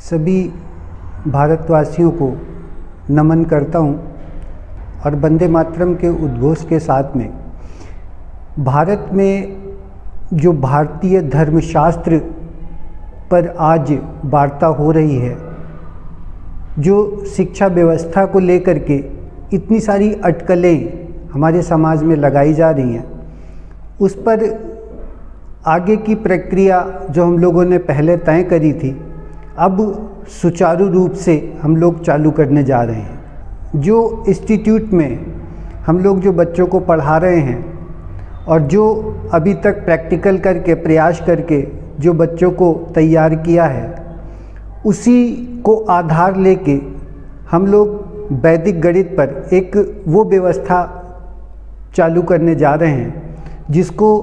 सभी भारतवासियों को नमन करता हूँ और वंदे मातरम के उद्घोष के साथ में भारत में जो भारतीय धर्मशास्त्र पर आज वार्ता हो रही है, जो शिक्षा व्यवस्था को लेकर के इतनी सारी अटकलें हमारे समाज में लगाई जा रही हैं, उस पर आगे की प्रक्रिया जो हम लोगों ने पहले तय करी थी, अब सुचारू रूप से हम लोग चालू करने जा रहे हैं। जो इंस्टीट्यूट में हम लोग जो बच्चों को पढ़ा रहे हैं और जो अभी तक प्रैक्टिकल करके प्रयास करके जो बच्चों को तैयार किया है, उसी को आधार लेके हम लोग वैदिक गणित पर एक वो व्यवस्था चालू करने जा रहे हैं जिसको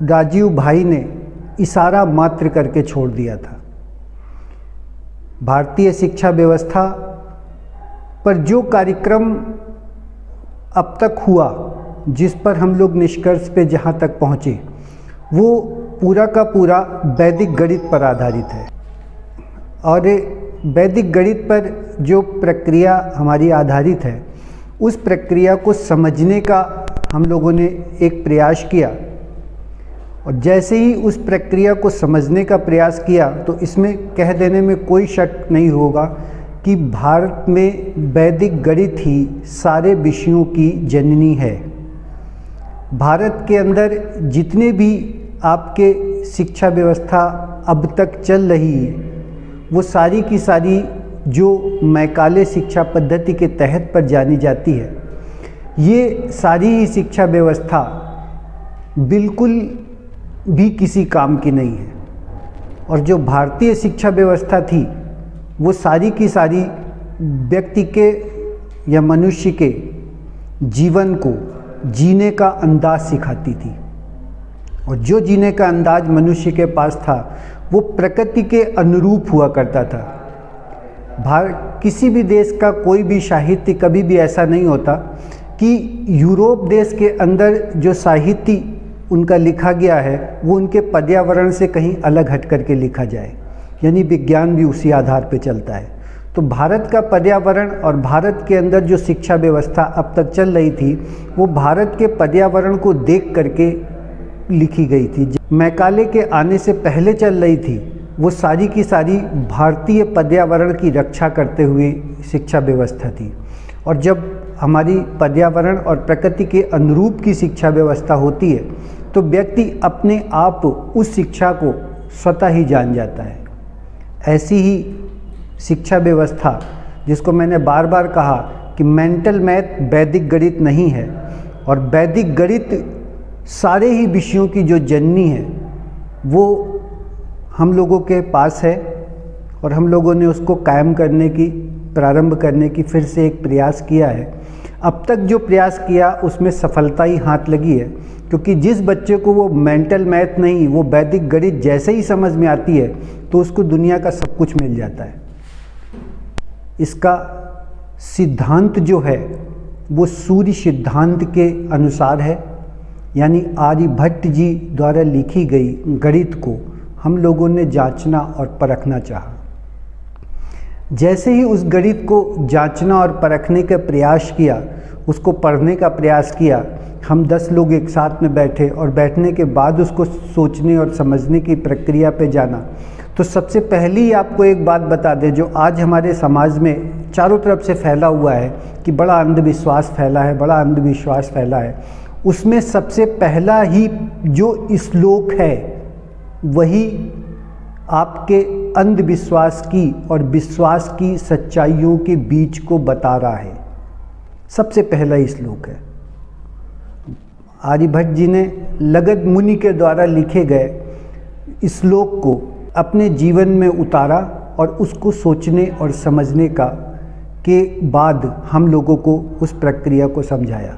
राजीव भाई ने इशारा मात्र करके छोड़ दिया था। भारतीय शिक्षा व्यवस्था पर जो कार्यक्रम अब तक हुआ, जिस पर हम लोग निष्कर्ष पे जहाँ तक पहुँचे, वो पूरा का पूरा वैदिक गणित पर आधारित है। और वैदिक गणित पर जो प्रक्रिया हमारी आधारित है, उस प्रक्रिया को समझने का हम लोगों ने एक प्रयास किया। और जैसे ही उस प्रक्रिया को समझने का प्रयास किया तो इसमें कह देने में कोई शक नहीं होगा कि भारत में वैदिक गणित ही सारे विषयों की जननी है। भारत के अंदर जितने भी आपके शिक्षा व्यवस्था अब तक चल रही है, वो सारी की सारी जो मैकाले शिक्षा पद्धति के तहत पर जानी जाती है, ये सारी ही शिक्षा व्यवस्था बिल्कुल भी किसी काम की नहीं है। और जो भारतीय शिक्षा व्यवस्था थी, वो सारी की सारी व्यक्ति के या मनुष्य के जीवन को जीने का अंदाज सिखाती थी। और जो जीने का अंदाज मनुष्य के पास था, वो प्रकृति के अनुरूप हुआ करता था। किसी भी देश का कोई भी साहित्य कभी भी ऐसा नहीं होता कि यूरोप देश के अंदर जो साहित्य उनका लिखा गया है, वो उनके पर्यावरण से कहीं अलग हट करके लिखा जाए। यानी विज्ञान भी उसी आधार पर चलता है। तो भारत का पर्यावरण और भारत के अंदर जो शिक्षा व्यवस्था अब तक चल रही थी, वो भारत के पर्यावरण को देख करके लिखी गई थी। मैकाले के आने से पहले चल रही थी, वो सारी की सारी भारतीय पर्यावरण की रक्षा करते हुए शिक्षा व्यवस्था थी। और जब हमारी पर्यावरण और प्रकृति के अनुरूप की शिक्षा व्यवस्था होती है, तो व्यक्ति अपने आप उस शिक्षा को स्वतः ही जान जाता है। ऐसी ही शिक्षा व्यवस्था, जिसको मैंने बार बार कहा कि मेंटल मैथ वैदिक गणित नहीं है, और वैदिक गणित सारे ही विषयों की जो जननी है, वो हम लोगों के पास है। और हम लोगों ने उसको कायम करने की, प्रारंभ करने की फिर से एक प्रयास किया है। अब तक जो प्रयास किया उसमें सफलता ही हाथ लगी है, क्योंकि जिस बच्चे को वो मेंटल मैथ नहीं, वो वैदिक गणित जैसे ही समझ में आती है, तो उसको दुनिया का सब कुछ मिल जाता है। इसका सिद्धांत जो है, वो सूर्य सिद्धांत के अनुसार है। यानी आर्यभट्ट जी द्वारा लिखी गई गणित को हम लोगों ने जांचना और परखना चाहा। जैसे ही उस गणित को जांचना और परखने का प्रयास किया, उसको पढ़ने का प्रयास किया, हम 10 लोग एक साथ में बैठे और बैठने के बाद उसको सोचने और समझने की प्रक्रिया पे जाना, तो सबसे पहली आपको एक बात बता दें, जो आज हमारे समाज में चारों तरफ से फैला हुआ है कि बड़ा अंधविश्वास फैला है, बड़ा अंधविश्वास फैला है, उसमें सबसे पहला ही जो श्लोक है, वही आपके अंधविश्वास की और विश्वास की सच्चाइयों के बीच को बता रहा है। सबसे पहला ही श्लोक है। आर्यभट्ट जी ने लगद मुनि के द्वारा लिखे गए श्लोक को अपने जीवन में उतारा और उसको सोचने और समझने के बाद हम लोगों को उस प्रक्रिया को समझाया।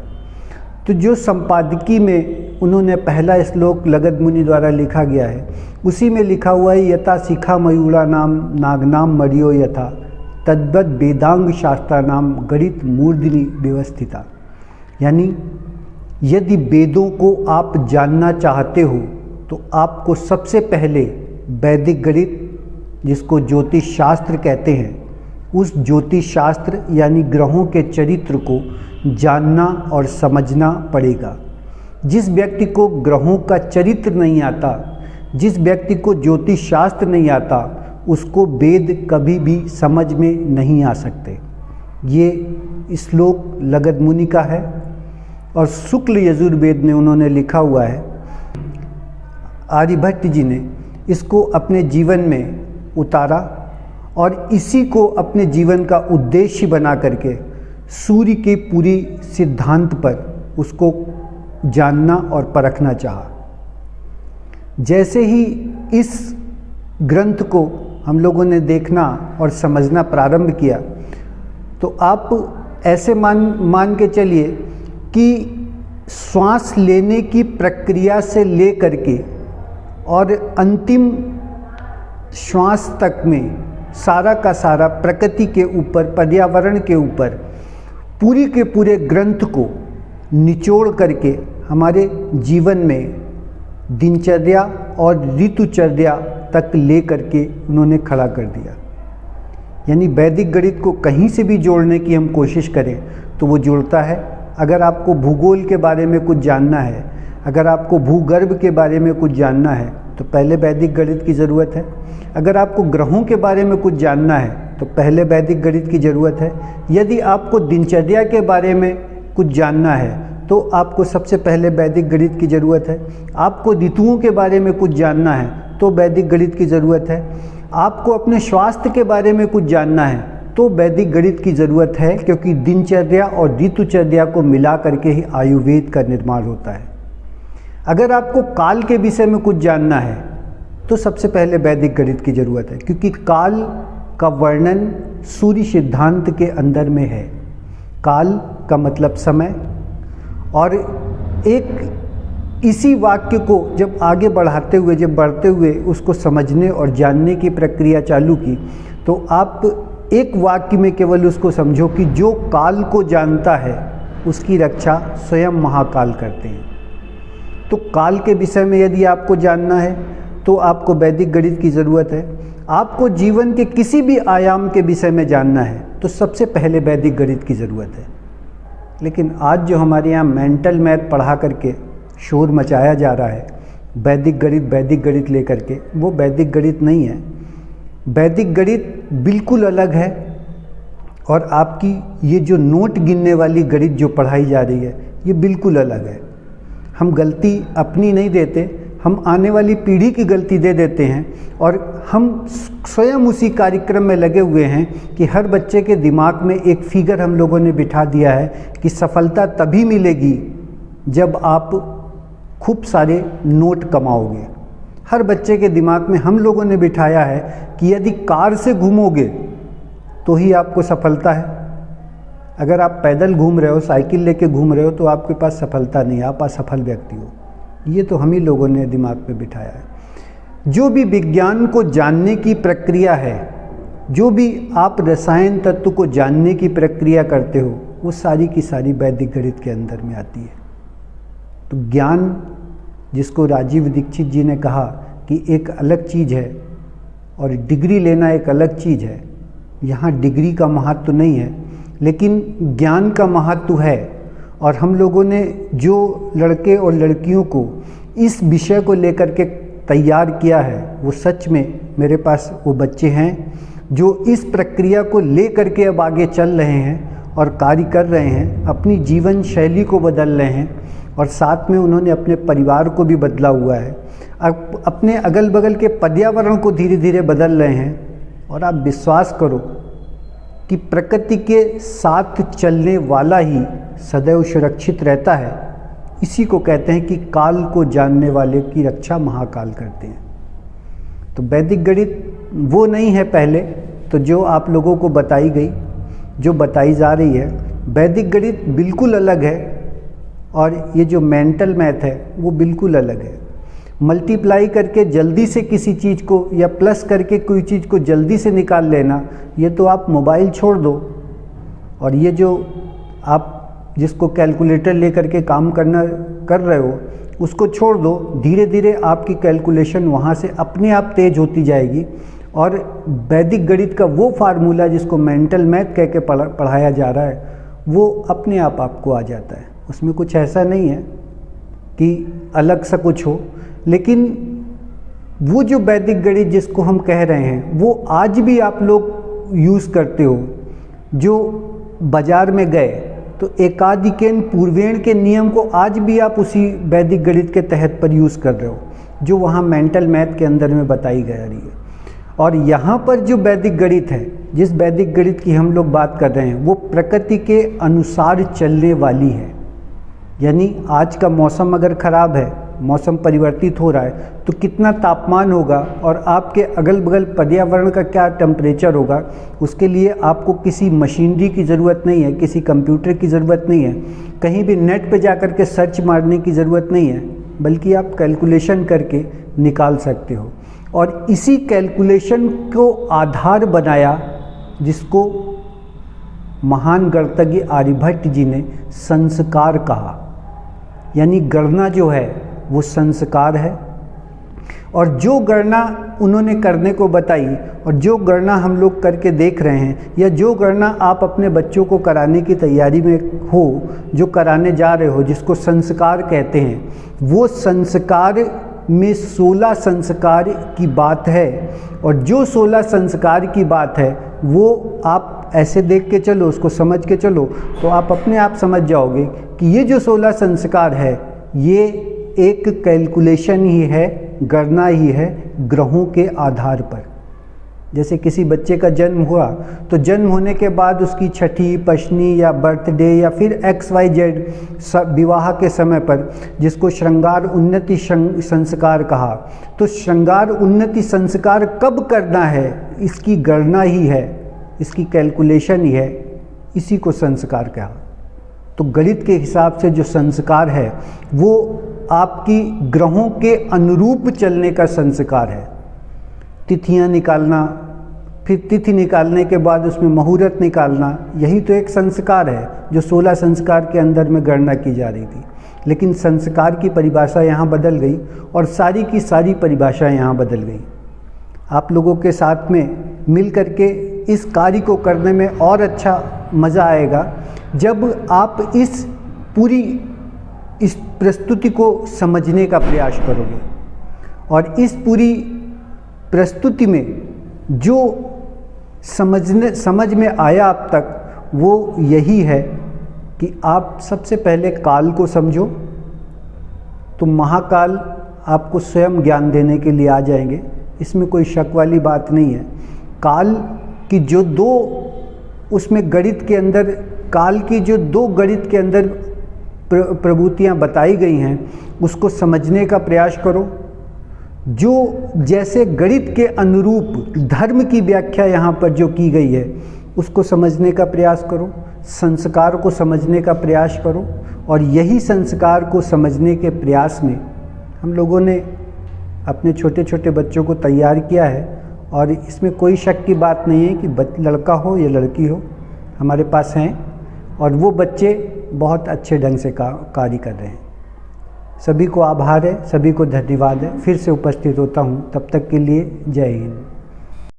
तो जो संपादकी में उन्होंने पहला श्लोक लगद मुनि द्वारा लिखा गया है, उसी में लिखा हुआ है, यथा शिखा मयूरा नाम नागनाम मरियो यथा तद्वद वेदांग शास्त्रा नाम गणित मूर्धनि व्यवस्थिता। यानी यदि वेदों को आप जानना चाहते हो, तो आपको सबसे पहले वैदिक गणित जिसको ज्योतिष शास्त्र कहते हैं, उस ज्योतिष शास्त्र यानी ग्रहों के चरित्र को जानना और समझना पड़ेगा। जिस व्यक्ति को ग्रहों का चरित्र नहीं आता, जिस व्यक्ति को ज्योतिष शास्त्र नहीं आता, उसको वेद कभी भी समझ में नहीं आ सकते। ये श्लोक लगध मुनि का है और शुक्ल यजुर्वेद में उन्होंने लिखा हुआ है। आर्यभट्ट जी ने इसको अपने जीवन में उतारा और इसी को अपने जीवन का उद्देश्य बना करके सूर्य के पूरी सिद्धांत पर उसको जानना और परखना चाहा। जैसे ही इस ग्रंथ को हम लोगों ने देखना और समझना प्रारंभ किया, तो आप ऐसे मान के चलिए कि श्वास लेने की प्रक्रिया से ले करके और अंतिम श्वास तक में सारा का सारा प्रकृति के ऊपर, पर्यावरण के ऊपर पूरी के पूरे ग्रंथ को निचोड़ करके हमारे जीवन में दिनचर्या और ऋतुचर्या तक ले करके उन्होंने खड़ा कर दिया। यानी वैदिक गणित को कहीं से भी जोड़ने की हम कोशिश करें तो वो जुड़ता है। अगर आपको भूगोल के बारे में कुछ जानना है, अगर आपको भूगर्भ के बारे में कुछ जानना है, तो पहले वैदिक गणित की ज़रूरत है। अगर आपको ग्रहों के बारे में कुछ जानना है तो पहले वैदिक गणित की ज़रूरत है। यदि आपको दिनचर्या के बारे में कुछ जानना है तो आपको सबसे पहले वैदिक गणित की ज़रूरत है। आपको ऋतुओं के बारे में कुछ जानना है तो वैदिक गणित की ज़रूरत है। आपको अपने स्वास्थ्य के बारे में कुछ जानना है तो वैदिक गणित की ज़रूरत है, क्योंकि दिनचर्या और ऋतुचर्या को मिला करके ही आयुर्वेद का निर्माण होता है। अगर आपको काल के विषय में कुछ जानना है तो सबसे पहले वैदिक गणित की ज़रूरत है, क्योंकि काल का वर्णन सूर्य सिद्धांत के अंदर में है। काल का मतलब समय। और एक इसी वाक्य को जब आगे बढ़ाते हुए, जब बढ़ते हुए उसको समझने और जानने की प्रक्रिया चालू की, तो आप एक वाक्य में केवल उसको समझो कि जो काल को जानता है उसकी रक्षा स्वयं महाकाल करते हैं। तो काल के विषय में यदि आपको जानना है तो आपको वैदिक गणित की ज़रूरत है। आपको जीवन के किसी भी आयाम के विषय में जानना है तो सबसे पहले वैदिक गणित की ज़रूरत है। लेकिन आज जो हमारे यहाँ मेंटल मैथ पढ़ा करके शोर मचाया जा रहा है, वैदिक गणित लेकर के, वो वैदिक गणित नहीं है। वैदिक गणित बिल्कुल अलग है। और आपकी ये जो नोट गिनने वाली गणित जो पढ़ाई जा रही है, ये बिल्कुल अलग है। हम गलती अपनी नहीं देते, हम आने वाली पीढ़ी की गलती दे देते हैं। और हम स्वयं उसी कार्यक्रम में लगे हुए हैं कि हर बच्चे के दिमाग में एक फिगर हम लोगों ने बिठा दिया है कि सफलता तभी मिलेगी जब आप खूब सारे नोट कमाओगे। हर बच्चे के दिमाग में हम लोगों ने बिठाया है कि यदि कार से घूमोगे तो ही आपको सफलता है। अगर आप पैदल घूम रहे हो, साइकिल लेके घूम रहे हो, तो आपके पास सफलता नहीं है, आप असफल व्यक्ति हो। ये तो हम ही लोगों ने दिमाग में बिठाया है। जो भी विज्ञान को जानने की प्रक्रिया है, जो भी आप रसायन तत्व को जानने की प्रक्रिया करते हो, वो सारी की सारी वैदिक गणित के अंदर में आती है। तो ज्ञान, जिसको राजीव दीक्षित जी ने कहा कि एक अलग चीज़ है और डिग्री लेना एक अलग चीज़ है, यहाँ डिग्री का महत्व नहीं है लेकिन ज्ञान का महत्व है। और हम लोगों ने जो लड़के और लड़कियों को इस विषय को लेकर के तैयार किया है, वो सच में मेरे पास वो बच्चे हैं जो इस प्रक्रिया को ले करके अब आगे चल रहे हैं और कार्य कर रहे हैं, अपनी जीवन शैली को बदल रहे हैं और साथ में उन्होंने अपने परिवार को भी बदला हुआ है, अब अपने अगल बगल के पर्यावरण को धीरे धीरे बदल रहे हैं। और आप विश्वास करो कि प्रकृति के साथ चलने वाला ही सदैव सुरक्षित रहता है। इसी को कहते हैं कि काल को जानने वाले की रक्षा महाकाल करते हैं। तो वैदिक गणित वो नहीं है पहले तो जो आप लोगों को बताई गई, जो बताई जा रही है। वैदिक गणित बिल्कुल अलग है और ये जो मेंटल मैथ है वो बिल्कुल अलग है। मल्टीप्लाई करके जल्दी से किसी चीज़ को या प्लस करके कोई चीज़ को जल्दी से निकाल लेना, ये तो आप मोबाइल छोड़ दो और ये जो आप जिसको कैलकुलेटर लेकर के काम कर रहे हो उसको छोड़ दो। धीरे धीरे आपकी कैलकुलेशन वहाँ से अपने आप तेज होती जाएगी और वैदिक गणित का वो फार्मूला जिसको मेंटल मैथ कह के पढ़ाया जा रहा है वो अपने आप आपको आ जाता है। उसमें कुछ ऐसा नहीं है कि अलग सा कुछ हो, लेकिन वो जो वैदिक गणित जिसको हम कह रहे हैं वो आज भी आप लोग यूज़ करते हो। जो बाजार में गए तो एकाधिकेन पूर्वेण के नियम को आज भी आप उसी वैदिक गणित के तहत पर यूज़ कर रहे हो जो वहाँ मेंटल मैथ के अंदर में बताई जा रही है। और यहाँ पर जो वैदिक गणित है, जिस वैदिक गणित की हम लोग बात कर रहे हैं, वो प्रकृति के अनुसार चलने वाली है। यानी आज का मौसम अगर ख़राब है, मौसम परिवर्तित हो रहा है, तो कितना तापमान होगा और आपके अगल बगल पर्यावरण का क्या टेम्परेचर होगा, उसके लिए आपको किसी मशीनरी की ज़रूरत नहीं है, किसी कंप्यूटर की ज़रूरत नहीं है, कहीं भी नेट पे जा कर के सर्च मारने की ज़रूरत नहीं है, बल्कि आप कैलकुलेशन करके निकाल सकते हो। और इसी कैलकुलेशन को आधार बनाया जिसको महान गणितज्ञ आर्यभट्ट जी ने संस्कार कहा। यानी गणना जो है वो संस्कार है। और जो गणना उन्होंने करने को बताई और जो गणना हम लोग करके देख रहे हैं, या जो गणना आप अपने बच्चों को कराने की तैयारी में हो, जो कराने जा रहे हो, जिसको संस्कार कहते हैं, वो संस्कार में 16 संस्कार की बात है। और जो 16 संस्कार की बात है वो आप ऐसे देख के चलो, उसको समझ के चलो, तो आप अपने आप समझ जाओगे कि ये जो 16 संस्कार है ये एक कैलकुलेशन ही है, गणना ही है ग्रहों के आधार पर। जैसे किसी बच्चे का जन्म हुआ तो जन्म होने के बाद उसकी छठी, पशनी या बर्थडे या फिर XYZ विवाह के समय पर, जिसको श्रृंगार उन्नति संस्कार कहा, तो श्रृंगार उन्नति संस्कार कब करना है इसकी गणना ही है, इसकी कैलकुलेशन ही है, इसी को संस्कार कहा। तो गणित के हिसाब से जो संस्कार है वो आपकी ग्रहों के अनुरूप चलने का संस्कार है। तिथियां निकालना, फिर तिथि निकालने के बाद उसमें मुहूर्त निकालना, यही तो एक संस्कार है जो 16 संस्कार के अंदर में गणना की जा रही थी। लेकिन संस्कार की परिभाषा यहाँ बदल गई और सारी की सारी परिभाषा यहाँ बदल गई। आप लोगों के साथ में मिल करके इस कार्य को करने में और अच्छा मज़ा आएगा जब आप इस प्रस्तुति को समझने का प्रयास करोगे। और इस पूरी प्रस्तुति में जो समझ में आया अब तक वो यही है कि आप सबसे पहले काल को समझो, तो महाकाल आपको स्वयं ज्ञान देने के लिए आ जाएंगे, इसमें कोई शक वाली बात नहीं है। काल की जो दो उसमें गणित के अंदर, काल की जो 2 गणित के अंदर प्रभूतियाँ बताई गई हैं उसको समझने का प्रयास करो। जो जैसे गणित के अनुरूप धर्म की व्याख्या यहाँ पर जो की गई है उसको समझने का प्रयास करो, संस्कार को समझने का प्रयास करो। और यही संस्कार को समझने के प्रयास में हम लोगों ने अपने छोटे छोटे बच्चों को तैयार किया है। और इसमें कोई शक की बात नहीं है कि लड़का हो या लड़की हो, हमारे पास हैं और वो बच्चे बहुत अच्छे ढंग से कार्य कर रहे हैं। सभी को आभार है, सभी को धन्यवाद है। फिर से उपस्थित होता हूँ, तब तक के लिए जय हिंद।